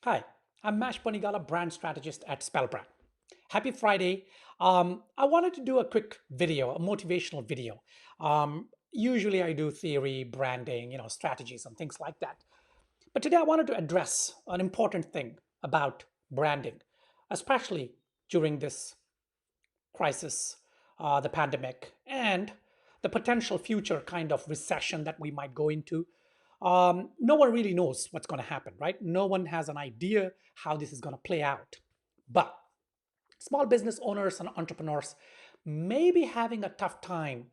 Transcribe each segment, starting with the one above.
Hi, I'm Mash Panigala, brand strategist at Spellbrand. Happy Friday. I wanted to do a quick video, a motivational video. Usually I do theory, branding, strategies and things like that. But today I wanted to address an important thing about branding, especially during this crisis, the pandemic, and the potential future kind of recession that we might go into. No one really knows what's going to happen, right? No one has an idea how this is going to play out. But small business owners and entrepreneurs may be having a tough time,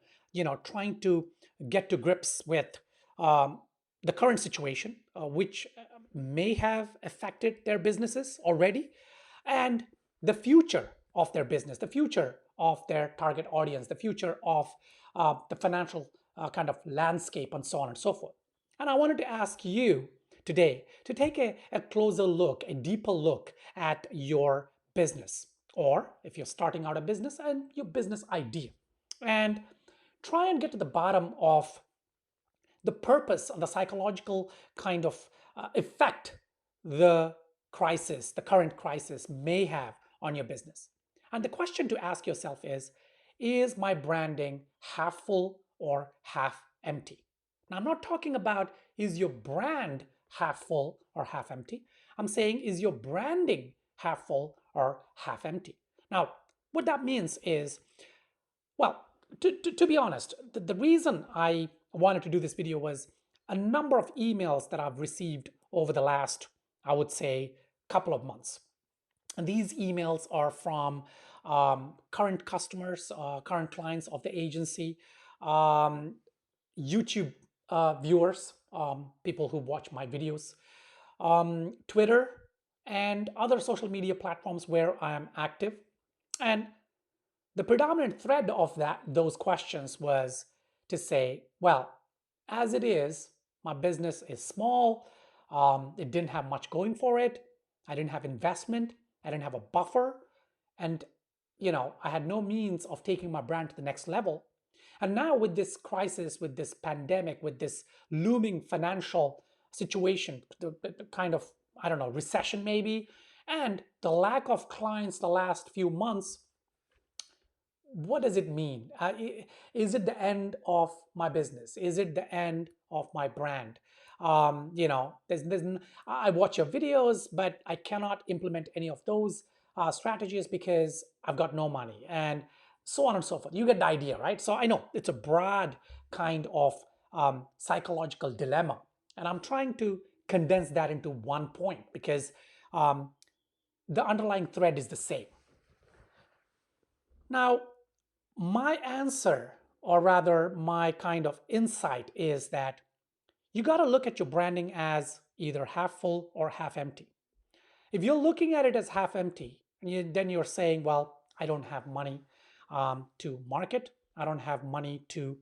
trying to get to grips with the current situation, which may have affected their businesses already, and the future of their business, the future of their target audience, the future of the financial kind of landscape, and so on and so forth. And I wanted to ask you today to take a closer look, a deeper look at your business, or if you're starting out a business and your business idea, and try and get to the bottom of the purpose and the psychological kind of effect the crisis, the current crisis, may have on your business. And the question to ask yourself is my branding half full or half empty? Now, I'm not talking about is your brand half full or half empty. I'm saying is your branding half full or half empty? Now, what that means is, well, to be honest, the reason I wanted to do this video was a number of emails that I've received over the last, I would say, couple of months. And these emails are from current customers, current clients of the agency, YouTube viewers, people who watch my videos, Twitter, and other social media platforms where I am active. And the predominant thread of those questions was to say, well, as it is, my business is small. It didn't have much going for it. I didn't have investment. I didn't have a buffer. And, I had no means of taking my brand to the next level. And now with this crisis, with this pandemic, with this looming financial situation, the kind of, I don't know, recession maybe, and the lack of clients the last few months, what does it mean? Is it the end of my business? Is it the end of my brand? I watch your videos, but I cannot implement any of those strategies because I've got no money, and so on and so forth. You get the idea, right? So I know it's a broad kind of psychological dilemma, and I'm trying to condense that into one point because um, the underlying thread is the same. Now, my answer, or rather my kind of insight, is that you got to look at your branding as either half full or half empty. If you're looking at it as half empty, then you're saying, well, I don't have money to market. I don't have money to,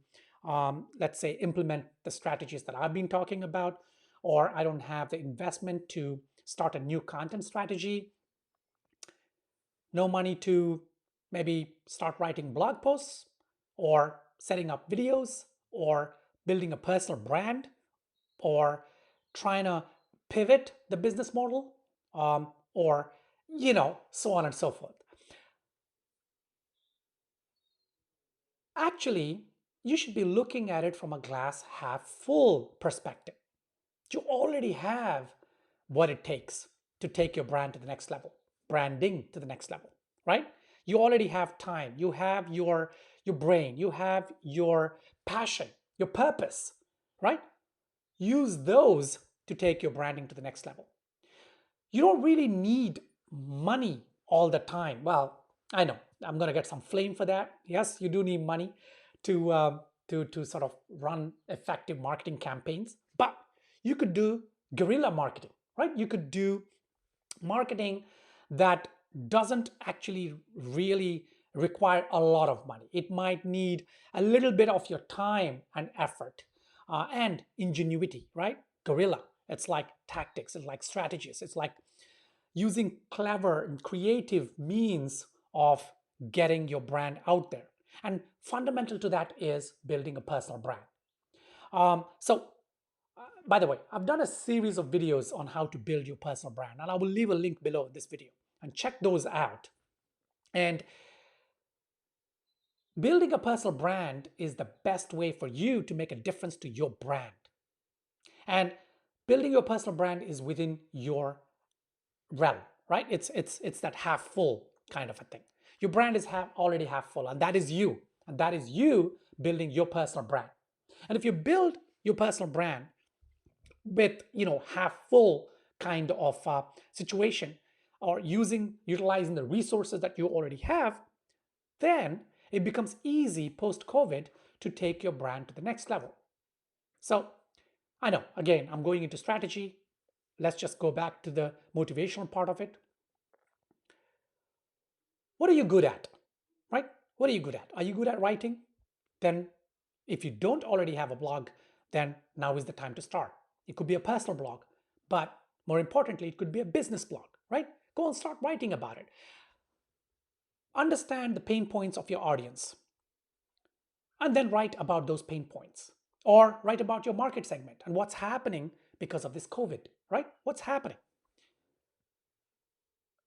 let's say, implement the strategies that I've been talking about, or I don't have the investment to start a new content strategy, no money to maybe start writing blog posts or setting up videos or building a personal brand or trying to pivot the business model, or so on and so forth. Actually, you should be looking at it from a glass half full perspective. You already have what it takes to take your brand to the next level, branding to the next level, right? You already have time, you have your brain, you have your passion, your purpose, right? Use those to take your branding to the next level. You don't really need money all the time. Well, I know I'm going to get some flame for that. Yes, you do need money to to sort of run effective marketing campaigns, but you could do guerrilla marketing, right? You could do marketing that doesn't actually really require a lot of money. It might need a little bit of your time and effort and ingenuity, right? Guerrilla. It's like tactics, it's like strategies, it's like using clever and creative means of getting your brand out there. And fundamental to that is building a personal brand. So by the way, I've done a series of videos on how to build your personal brand, and I will leave a link below this video and check those out. And building a personal brand is the best way for you to make a difference to your brand. And building your personal brand is within your realm, right? It's that half full kind of a thing. Your brand is already half full, and that is you. And that is you building your personal brand. And if you build your personal brand with half full kind of situation, or utilizing the resources that you already have, then it becomes easy post COVID to take your brand to the next level. So I know, again, I'm going into strategy. Let's just go back to the motivational part of it. What are you good at, right? What are you good at? Are you good at writing? Then if you don't already have a blog, then now is the time to start. It could be a personal blog, but more importantly, it could be a business blog, right? Go and start writing about it. Understand the pain points of your audience and then write about those pain points, or write about your market segment and what's happening because of this COVID, right? What's happening?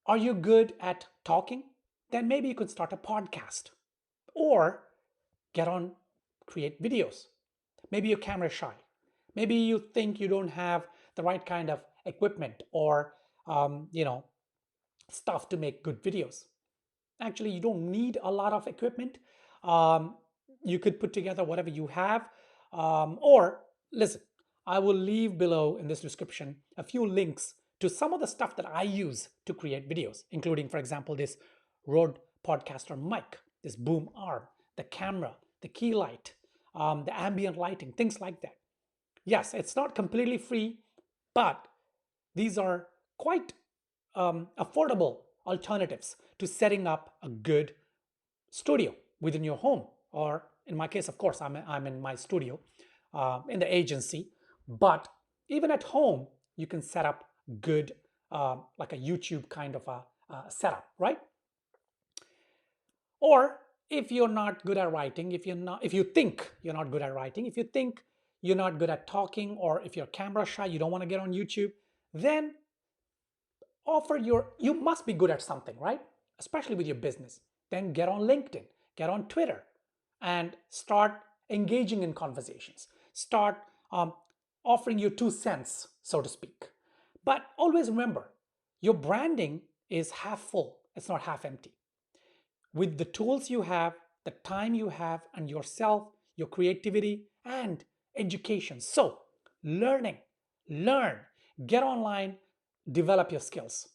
Are you good at talking? Then maybe you could start a podcast or get on, create videos. Maybe you're camera shy. Maybe you think you don't have the right kind of equipment or stuff to make good videos. Actually, you don't need a lot of equipment. You could put together whatever you have. Or listen, I will leave below in this description a few links to some of the stuff that I use to create videos, including, for example, this Rode Podcaster mic, this boom arm, the camera, the key light, the ambient lighting, things like that. Yes, it's not completely free, but these are quite affordable alternatives to setting up a good studio within your home. Or in my case, of course, I'm in my studio in the agency. But even at home, you can set up good, like a YouTube kind of a setup, right? Or if you're not good at writing, if you think you're not good at writing, if you think you're not good at talking, or if you're camera shy, you don't want to get on YouTube, then you must be good at something, right? Especially with your business. Then get on LinkedIn, get on Twitter, and start engaging in conversations. Start offering your 2 cents, so to speak. But always remember, your branding is half full. It's not half empty. With the tools you have, the time you have, and yourself, your creativity, and education. So learn, get online, develop your skills.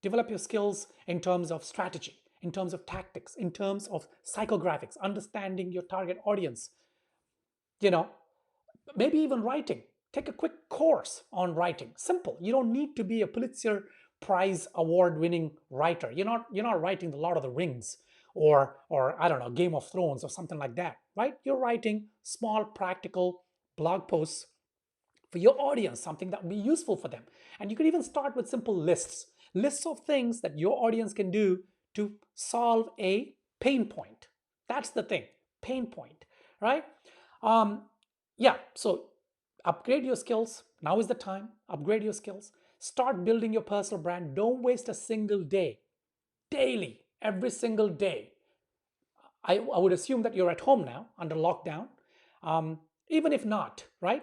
Develop your skills in terms of strategy, in terms of tactics, in terms of psychographics, understanding your target audience. Maybe even writing. Take a quick course on writing. Simple. You don't need to be a Pulitzer Prize award-winning writer. You're not writing The Lord of the Rings or I don't know, Game of Thrones or something like that, right? You're writing small, practical blog posts for your audience, something that will be useful for them. And you could even start with simple lists of things that your audience can do to solve a pain point. That's the thing, pain point, right? Yeah, so upgrade your skills. Now is the time. Upgrade your skills. Start building your personal brand. Don't waste a single day. Daily, every single day. I would assume that you're at home now under lockdown. Even if not, right?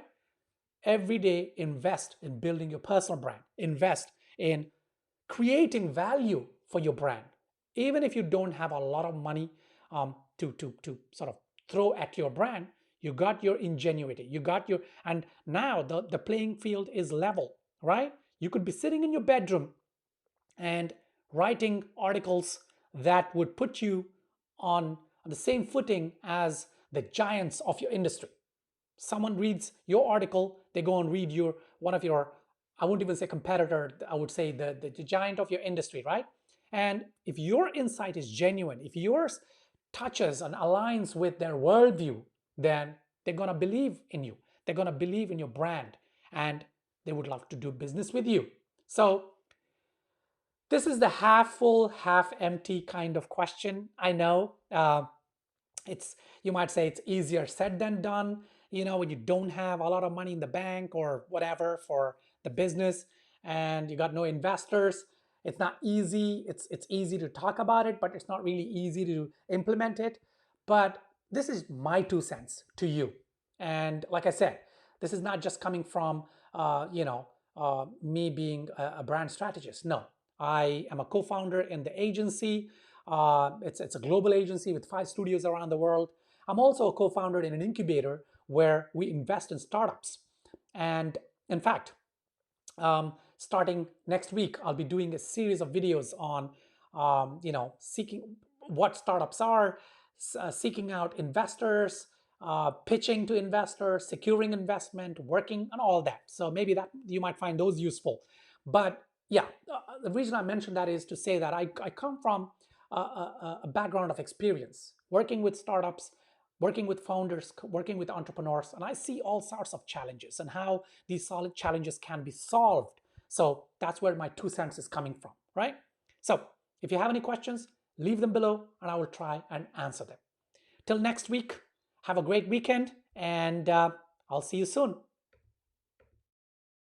Every day, invest in building your personal brand. Invest in creating value for your brand. Even if you don't have a lot of money to sort of throw at your brand, you got your ingenuity. And now the playing field is level, right? You could be sitting in your bedroom and writing articles that would put you on the same footing as the giants of your industry. Someone reads your article, they go and read one of your, I won't even say competitor, I would say the giant of your industry, right? And if your insight is genuine, if yours touches and aligns with their worldview, then they're going to believe in you. They're going to believe in your brand, and they would love to do business with you. So this is the half full, half empty kind of question. I know you might say it's easier said than done. when you don't have a lot of money in the bank or whatever for the business, and you got no investors. It's not easy. It's easy to talk about it, but it's not really easy to implement it. But this is my 2 cents to you. And like I said, this is not just coming from me being a brand strategist. No, I am a co-founder in the agency. It's a global agency with 5 studios around the world. I'm also a co-founder in an incubator where we invest in startups. And in fact, starting next week, I'll be doing a series of videos on, seeking what startups are, seeking out investors, pitching to investors, securing investment, working, and all that. So maybe that you might find those useful. But yeah, the reason I mentioned that is to say that I come from a background of experience working with startups, working with founders, working with entrepreneurs, and I see all sorts of challenges and how these solid challenges can be solved. So that's where my 2 cents is coming from, right? So if you have any questions, leave them below and I will try and answer them. Till next week, have a great weekend, and I'll see you soon.